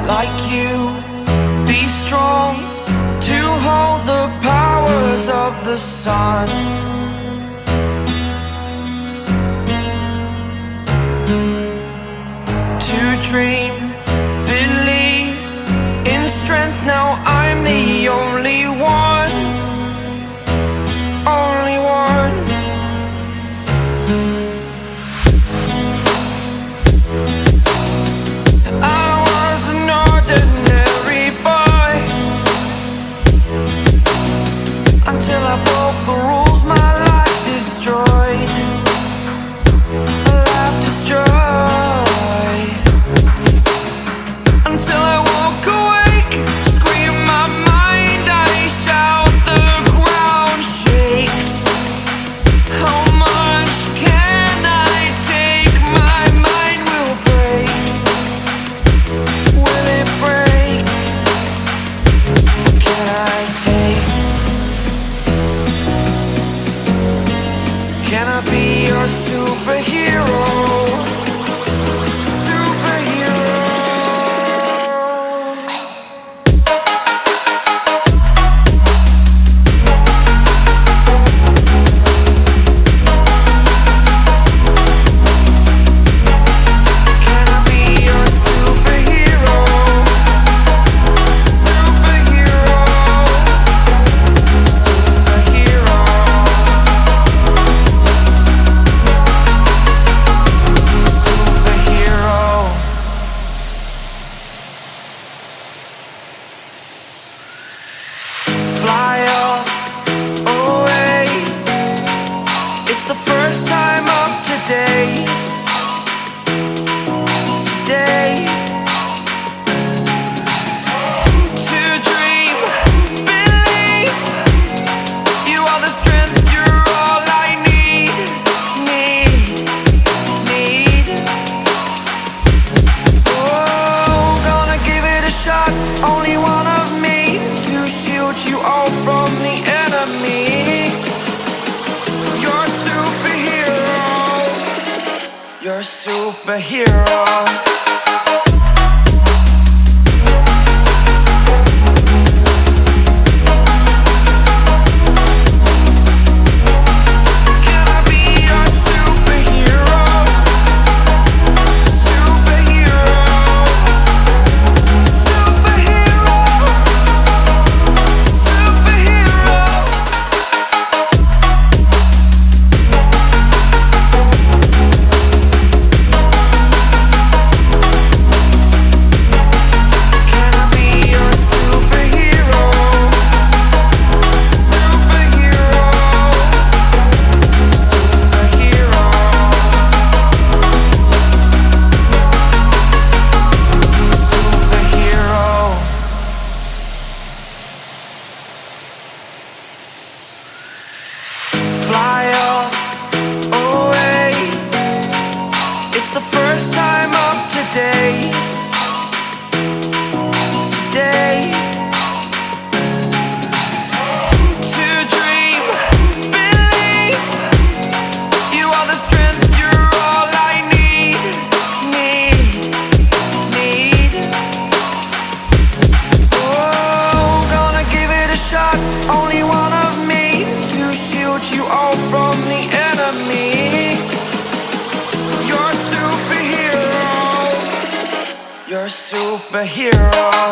like you, be strong to hold the powers of the sun. To dream, believe in strength. Now I'm the only one, only one. I was an ordinary boy until I broke the rules. My life destroyed, a life destroyed. Until I woke awake, scream my mind, I shout, the ground shakes. How much can I take? My mind will break. Will it break? Can I take? Can I be your superhero? Fly away. It's the first time of today. Today. To dream, believe. You are the strength, you're all I need. Need. Oh, gonna give it a shot. Only one of me to shield you all from the enemy. You're a superhero. You're a superhero. Can I be your superhero? Superhero. Superhero. Superhero. Can I be your superhero? Superhero. Superhero. Superhero. Fly away. It's the first time of today. Today. To dream, believe. You are the strength, you're all I need. Oh, gonna give it a shot. Only one of me to shield you all from the enemy. You're a superhero. You're a superhero.